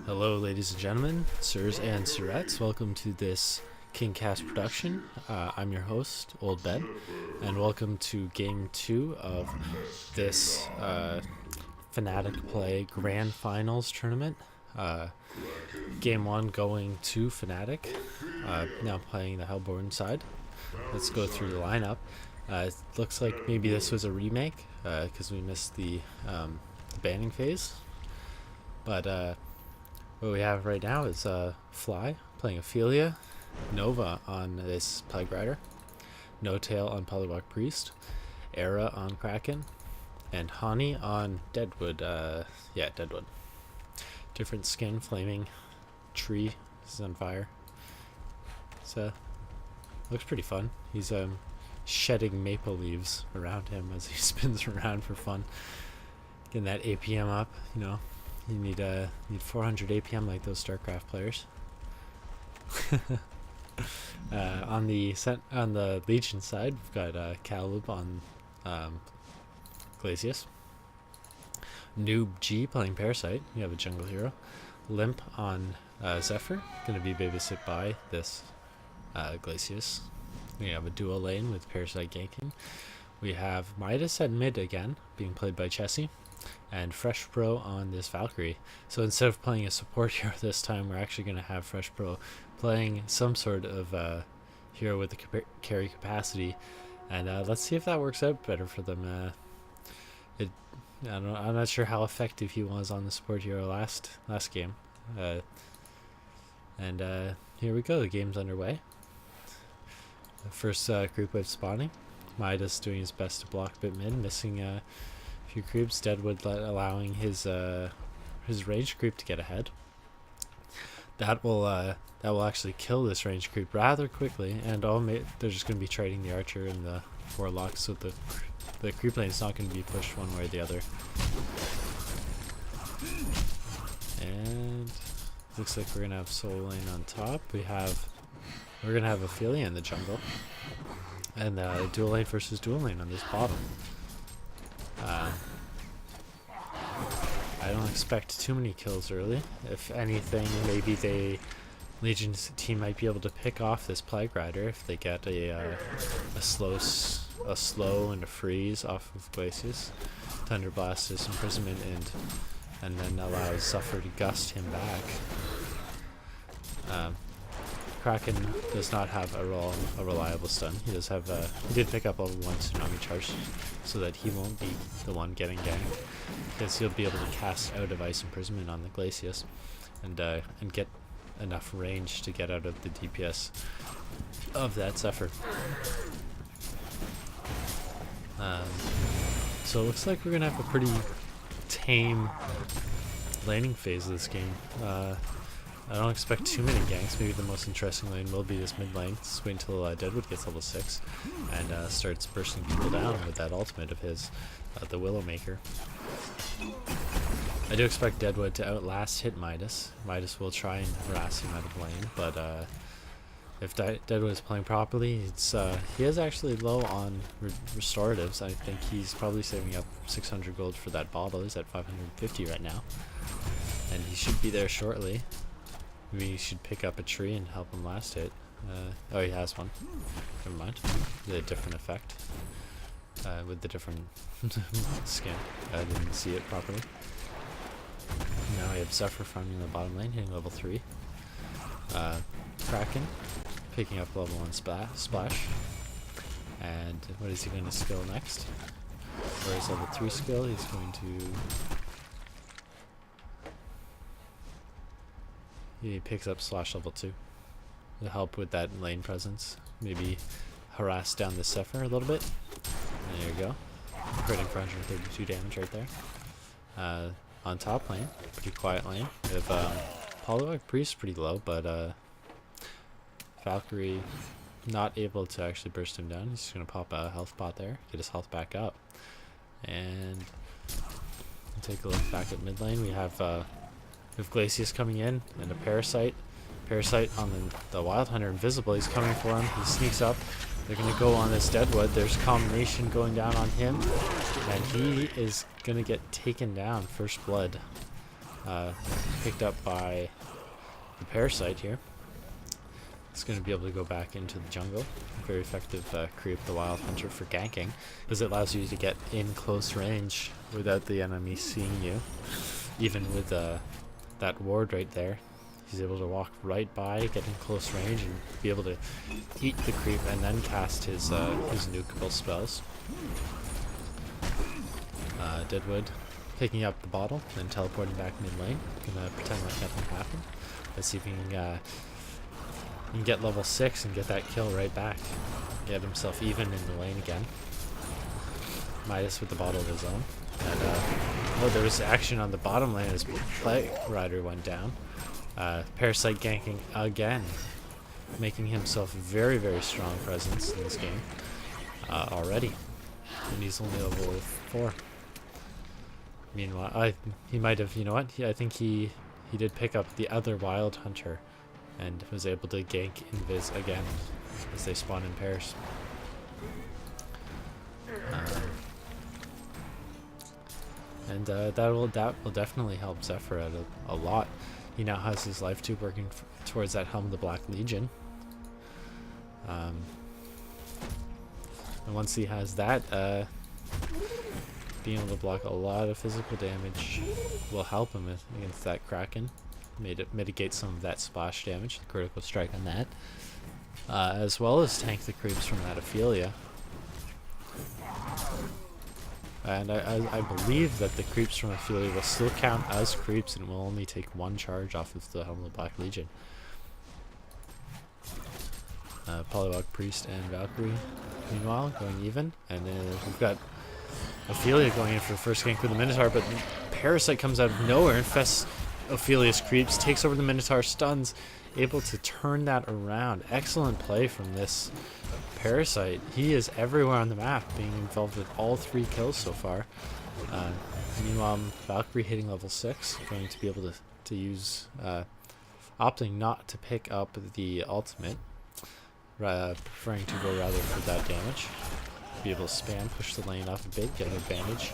Hello, ladies and gentlemen, sirs and sirettes. Welcome to this KingCast production. I'm your host, Old Ben, and welcome to Game 2 of this Fnatic Play Grand Finals tournament. Game 1 going to Fnatic, now playing the Hellborn side. Let's go through the lineup. It looks like maybe this was a remake, because we missed the banning phase. But what we have right now is Fly playing Ophelia, Nova on this Plague Rider, No Tail on Polywalk Priest, Era on Kraken, and Hani on Deadwood. Deadwood. Different skin, flaming tree is on fire. So looks pretty fun. He's shedding maple leaves around him as he spins around for fun. Getting that APM up, you know. You need 400 APM like those StarCraft players. On the Legion side, we've got Caleb on Glacius. Noob G playing Parasite. You have a jungle hero. Limp on Zephyr, going to be babysit by this Glacius. We have a dual lane with Parasite ganking. We have Midas at mid again, being played by Chessie. And Fresh Pro on this Valkyrie. So instead of playing a support hero this time, we're actually going to have Fresh Pro playing some sort of hero with the carry capacity, and let's see if that works out better for them. I'm not sure how effective he was on the support hero last game. Here we go. The game's underway. The first group wave spawning. Midas doing his best to block bit mid, missing few creeps. Deadwood allowing his range creep to get ahead. That will actually kill this range creep rather quickly, and they're just going to be trading the archer and the warlock, so the creep lane is not going to be pushed one way or the other. And looks like we're going to have Soul Lane on top. We're going to have Ophelia in the jungle, and dual lane versus dual lane on this bottom. I don't expect too many kills early. If anything, maybe Legion's team might be able to pick off this Plague Rider if they get a slow and a freeze off of Glacius. Thunderblast is imprisonment and then allows Zephyr to gust him back. Kraken does not have a reliable stun. He does have he did pick up level 1 Tsunami Charge so that he won't be the one getting ganked, because he'll be able to cast out of Ice Imprisonment on the Glacius and get enough range to get out of the DPS of that Zephyr. So it looks like we're gonna have a pretty tame laning phase of this game. I don't expect too many ganks. Maybe the most interesting lane will be this mid lane. Just wait until Deadwood gets level 6 and starts bursting people down with that ultimate of his, the Willowmaker. I do expect Deadwood to outlast hit Midas. Midas will try and harass him out of lane, but if Deadwood is playing properly, he is actually low on restoratives. I think he's probably saving up 600 gold for that bottle. He's at 550 right now, and he should be there shortly. We should pick up a tree and help him last hit. Oh, he has one. Never mind. The different effect. With the different skin. I didn't see it properly. Now we have Zephyr farming in the bottom lane, hitting level 3. Kraken picking up level 1 splash. And what is he going to skill next? For his level 3 skill, he's going to... He picks up slash level 2 to help with that lane presence. Maybe harass down the Zephyr a little bit. And there you go. Critting for 132 damage right there. On top lane, pretty quiet lane. We have Polywalk Priest pretty low, but Valkyrie not able to actually burst him down. He's just going to pop a health pot there, get his health back up. And take a look back at mid lane. We have Glacius coming in and a Parasite. Parasite on the Wild Hunter invisible. He's coming for him. He sneaks up. They're going to go on this Deadwood. There's combination going down on him, and he is going to get taken down. First blood. picked up by the Parasite here. It's going to be able to go back into the jungle. Very effective creep, the Wild Hunter, for ganking, because it allows you to get in close range without the enemy seeing you. Even with that ward right there, he's able to walk right by, get in close range, and be able to eat the creep and then cast his nukable spells. Deadwood picking up the bottle, then teleporting back mid lane. Gonna pretend like nothing happened. Let's see if he can get level 6 and get that kill right back. Get himself even in the lane again. Midas with the bottle of his own. And oh, there was action on the bottom lane as Plague Rider went down. Parasite ganking again, making himself a very, very strong presence in this game already. And he's only level 4. Meanwhile, he might have, you know what? I think he did pick up the other Wild Hunter and was able to gank Invis again as they spawn in pairs. And that will definitely help Zephyr out a lot. He now has his life tube working towards that Helm of the Black Legion. And once he has that, being able to block a lot of physical damage will help him against that Kraken. Mitigate some of that splash damage, the critical strike on that, as well as tank the creeps from that Ophelia. And I believe that the creeps from Ophelia will still count as creeps and will only take 1 charge off of the Helm of the Black Legion. Polywog Priest and Valkyrie meanwhile going even, and then we've got Ophelia going in for the first gank with the Minotaur, but Parasite comes out of nowhere, infests Ophelia's creeps, takes over the Minotaur, stuns, able to turn that around. Excellent play from this Parasite. He is everywhere on the map, being involved with all 3 kills so far. Meanwhile, Valkyrie hitting level 6, going to be able to use, opting not to pick up the ultimate, preferring to go rather for that damage. Be able to spam, push the lane up a bit, get an advantage.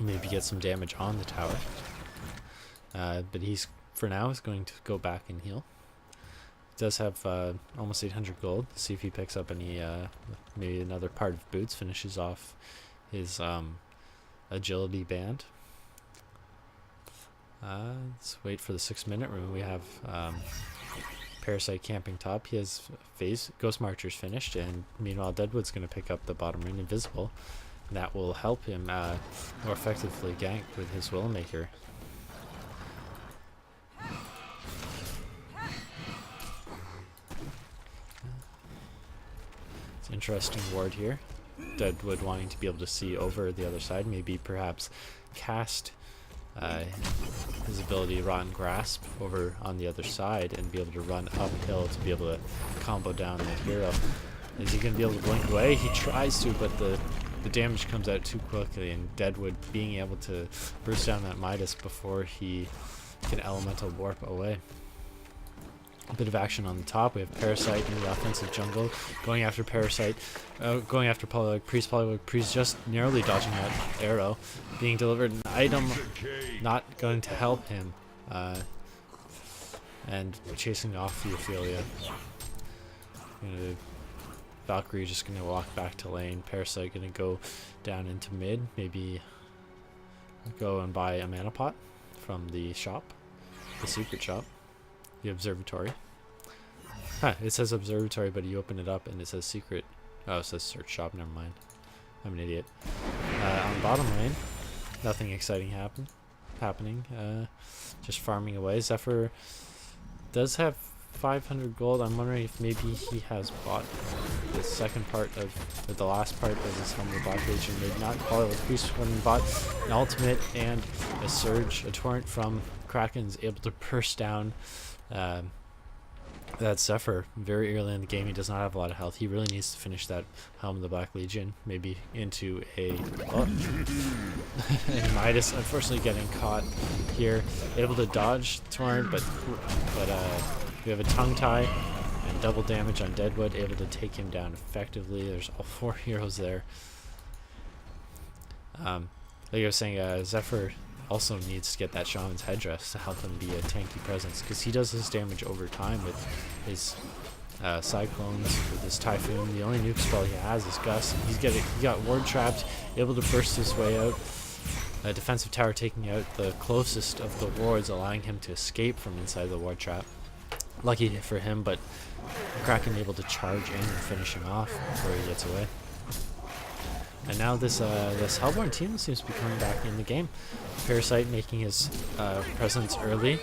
Maybe get some damage on the tower. But he's, for now, is going to go back and heal. He does have almost 800 gold. See if he picks up any, maybe another part of boots, finishes off his agility band. Let's wait for the 6-minute rune. We have Parasite camping top. He has phase Ghost Marchers finished, and meanwhile Deadwood's going to pick up the bottom rune, Invisible. And that will help him more effectively gank with his Willowmaker. It's an interesting ward here. Deadwood wanting to be able to see over the other side, maybe perhaps cast his ability Rotten Grasp over on the other side and be able to run uphill to be able to combo down the hero. Is he going to be able to blink away? He tries to, but the damage comes out too quickly, and Deadwood being able to burst down that Midas before he can elemental warp away. A bit of action on the top. We have Parasite in the offensive jungle going after Parasite, going after Polywog Priest. Polywog Priest just narrowly dodging that arrow, being delivered an item, not going to help him, and chasing off the Ophelia. Valkyrie just going to walk back to lane. Parasite going to go down into mid, maybe go and buy a mana pot from the shop, the secret shop. The observatory. It says observatory, but you open it up and it says secret. Oh, it says search shop. Never mind. I'm an idiot. On bottom lane, nothing exciting happening. Just farming away. Zephyr does have 500 gold. I'm wondering if maybe he has bought the second part of, or the last part of his Helm of the Black Legion. Maybe not. Polywog Priest when he bought an ultimate and a surge, a torrent from Kraken's able to burst down that Zephyr very early in the game. He does not have a lot of health. He really needs to finish that Helm of the Black Legion, maybe into a and Midas unfortunately getting caught here, able to dodge torrent, but we have a tongue tie and double damage on Deadwood, able to take him down effectively. There's all 4 heroes there. Like I was saying, Zephyr also needs to get that Shaman's Headdress to help him be a tanky presence, because he does his damage over time with his Cyclones, with his Typhoon. The only nuke spell he has is Gust. He got ward trapped, able to burst his way out. A defensive tower taking out the closest of the wards, allowing him to escape from inside the ward trap. Lucky for him, but Kraken able to charge in and finish him off before he gets away. And now this Hellborn team seems to be coming back in the game. Parasite making his presence early.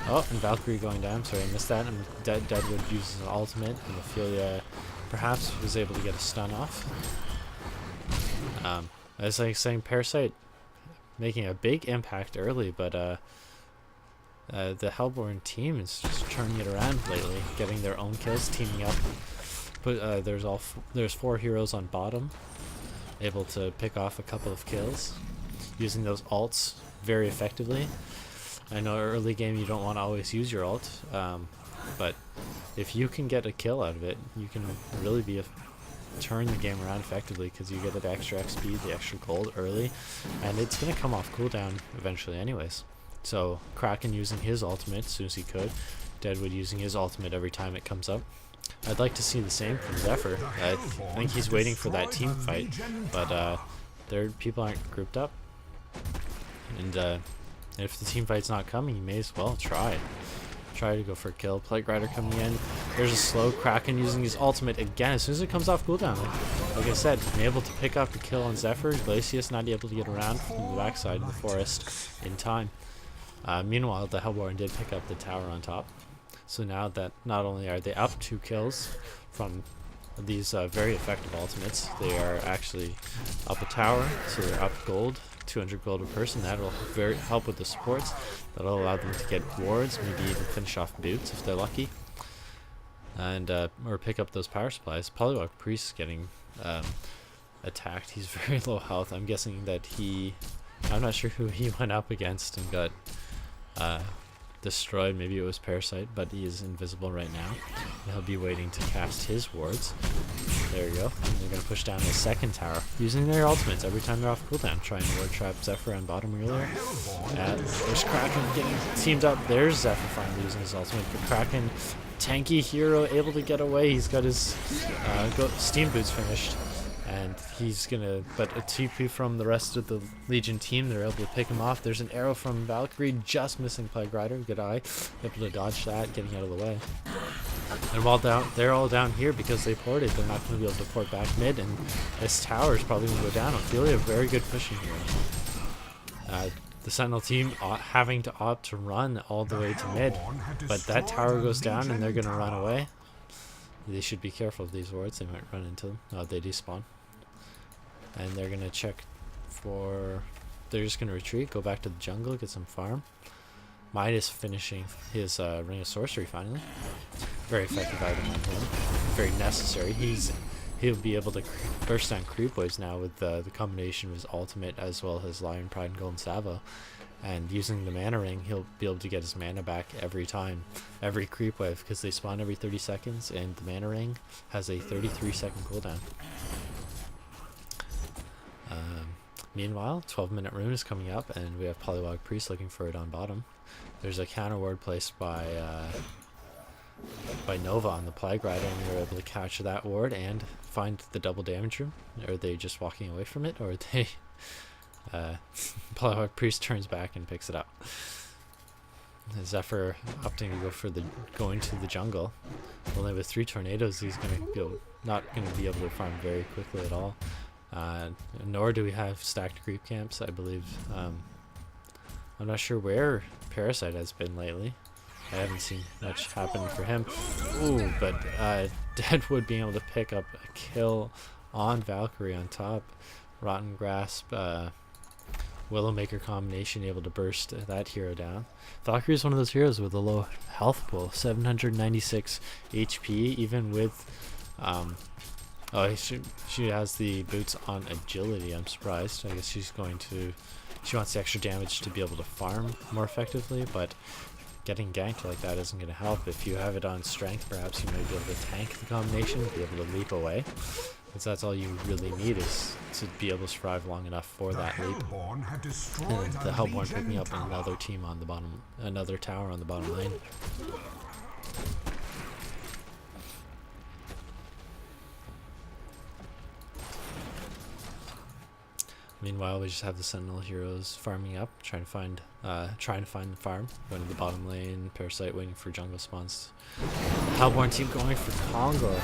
Oh, and Valkyrie going down. Sorry, I missed that. And Deadwood uses an ultimate, and Ophelia perhaps was able to get a stun off. As I was saying, Parasite making a big impact early, but the Hellborn team is just turning it around lately, getting their own kills, teaming up. But there's 4 heroes on bottom, able to pick off a couple of kills, using those ults very effectively. I know early game you don't want to always use your ult, but if you can get a kill out of it, you can really turn the game around effectively, because you get the extra XP, the extra gold early, and it's going to come off cooldown eventually anyways. So Kraken using his ultimate as soon as he could, Deadwood using his ultimate every time it comes up. I'd like to see the same from Zephyr. I think he's waiting for that team fight, but their people aren't grouped up, and if the team fight's not coming, you may as well try to go for a kill. Plague Rider coming in. There's a slow. Kraken using his ultimate again as soon as it comes off cooldown. Like I said, able to pick up a kill on Zephyr. Glacius not able to get around from the backside of the forest in time. Meanwhile, the Hellborn did pick up the tower on top. So now that not only are they up 2 kills from these very effective ultimates, they are actually up a tower, so they're up gold. 200 gold a person. That will help with the supports. That'll allow them to get wards, maybe even finish off boots if they're lucky, and or pick up those power supplies. Polywog Priest is getting attacked. He's very low health. I'm guessing that I'm not sure who he went up against and got destroyed. Maybe it was Parasite, but he is invisible right now. He'll be waiting to cast his wards. There we go. And they're going to push down the second tower, using their ultimates every time they're off cooldown, trying to ward trap Zephyr on bottom earlier. There's Kraken getting teamed up. There's Zephyr finally using his ultimate, but Kraken, tanky hero, able to get away. He's got his steam boots finished, and he's gonna, but a TP from the rest of the Legion team, they're able to pick him off. There's an arrow from Valkyrie, just missing Plague Rider. Good eye, able to dodge that, getting out of the way. And while they're all down here because they ported, they're not going to be able to port back mid, and this tower is probably going to go down. Ophelia, very good pushing here. The Sentinel team having to opt to run all the way to mid, but that tower goes down and they're going to run away. They should be careful of these wards, they might run into them. Oh, they despawn. And they're going to check for... They're just going to retreat, go back to the jungle, get some farm. Midas finishing his Ring of Sorcery finally. Very effective item on him. Very necessary. He'll be able to burst down creep waves now with the combination of his ultimate as well as Lion Pride and Golden Savo. And using the mana ring, he'll be able to get his mana back every time, every creep wave, because they spawn every 30 seconds, and the mana ring has a 33-second cooldown. Meanwhile, 12-minute rune is coming up, and we have Polywog Priest looking for it on bottom. There's a counter ward placed by Nova on the Plague Rider, and they're able to catch that ward and find the double damage room. Are they just walking away from it, or are they... Polywog Priest turns back and picks it up. Zephyr opting to go into the jungle. Only with 3 tornadoes, he's not going to be able to farm very quickly at all. Nor do we have stacked creep camps, I believe. I'm not sure where Parasite has been lately. I haven't seen much happen for him. Ooh, but Deadwood being able to pick up a kill on Valkyrie on top. Rotten Grasp, Willowmaker combination able to burst that hero down. Valkyrie is one of those heroes with a low health pool, 796 HP, even with she has the boots on agility. I'm surprised. I guess she wants the extra damage to be able to farm more effectively, but getting ganked like that isn't going to help. If you have it on strength, perhaps you might be able to tank the combination, be able to leap away. because that's all you really need is to be able to survive long enough for that leap. And the Hellborn picking up another team on the bottom, another tower on the bottom lane. Meanwhile, we just have the Sentinel heroes farming up, trying to find the farm, going to the bottom lane. Parasite waiting for jungle spawns. Hellborn team going for Congo.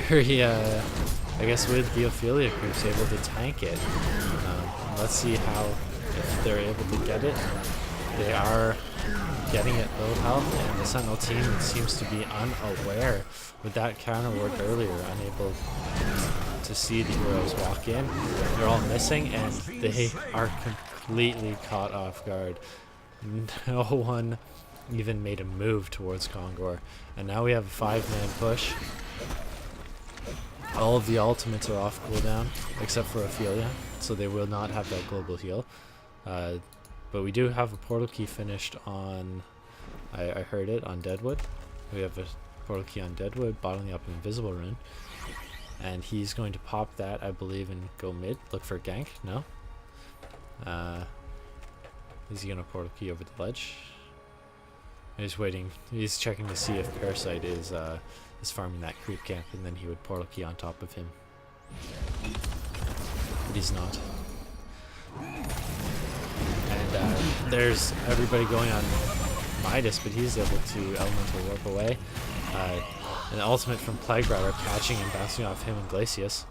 Very, I guess with the Ophelia creeps able to tank it. Let's see if they're able to get it. They are getting it low health, and the Sentinel team seems to be unaware with that counter ward earlier, unable to see the heroes walk in. They're all missing, and they are completely caught off guard. No one even made a move towards Kongor, and now we have a 5-man push. All of the ultimates are off cooldown except for Ophelia, so they will not have that global heal. But we do have a portal key finished on, I heard it, on Deadwood. We have a portal key on Deadwood, bottling up an invisible rune. And he's going to pop that, I believe, and go mid. Look for a gank. No? Is he going to portal key over the ledge? He's waiting. He's checking to see if Parasite is farming that creep camp, and then he would portal key on top of him. But he's not. And there's everybody going on Midas, but he's able to elemental warp away. An ultimate from Plague Rider catching and bouncing off him and Glacius.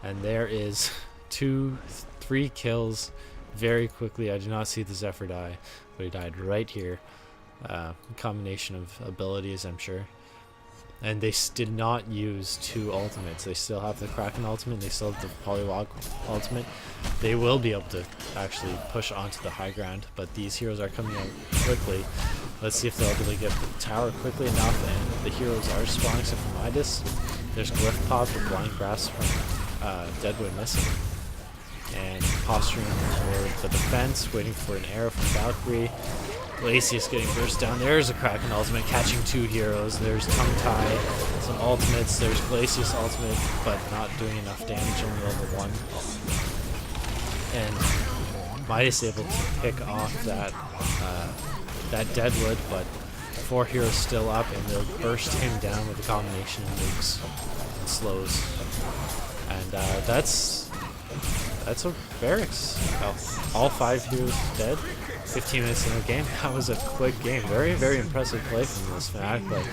And there is 3 kills very quickly. I do not see the Zephyr die, but he died right here. A combination of abilities, I'm sure. And they did not use 2 ultimates. They still have the Kraken ultimate, they still have the Polywog ultimate. They will be able to actually push onto the high ground, but these heroes are coming out quickly. Let's see if they'll be able to get the tower quickly enough, and the heroes are spawning, except for Midas. There's Glyph Pop with Blind Grasp from Deadwood missing. And posturing for the defense, waiting for an arrow from Valkyrie. Glacius getting burst down. There's a Kraken ultimate catching 2 heroes. There's Tongue Tie, some ultimates. There's Glacius ultimate, but not doing enough damage, only level 1. And Midas able to pick off that Deadwood, but 4 heroes still up, and they'll burst him down with a combination of nukes and slows. And that's a barracks. All 5 heroes dead. 15 minutes in the game. That was a quick game. Very, very impressive play from this Fnatic, but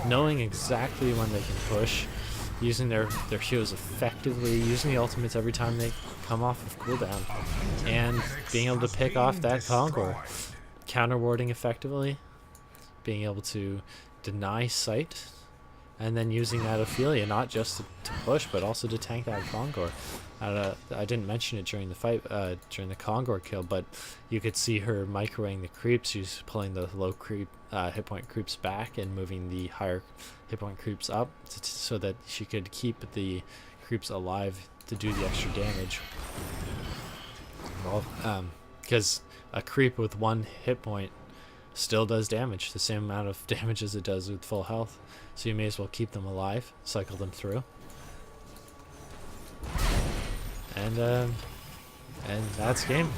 knowing exactly when they can push, using their heroes effectively, using the ultimates every time they come off of cooldown, and being able to pick off that Kongor. Counter warding effectively, being able to deny sight, and then using that Ophelia not just to push, but also to tank that Kongor. I didn't mention it during the fight, during the Kongor kill, but you could see her microwaving the creeps. She's pulling the low creep hit point creeps back and moving the higher hit point creeps up so that she could keep the creeps alive to do the extra damage. Well, because a creep with 1 hit point still does damage, the same amount of damage as it does with full health. So you may as well keep them alive, cycle them through. And that's game.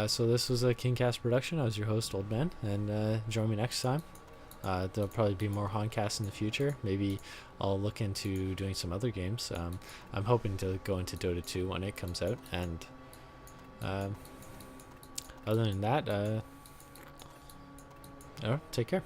So this was a KingCast production. I was your host, Old Ben, and join me next time. There'll probably be more HoNcasts in the future. Maybe I'll look into doing some other games. I'm hoping to go into Dota 2 when it comes out, and other than that, take care.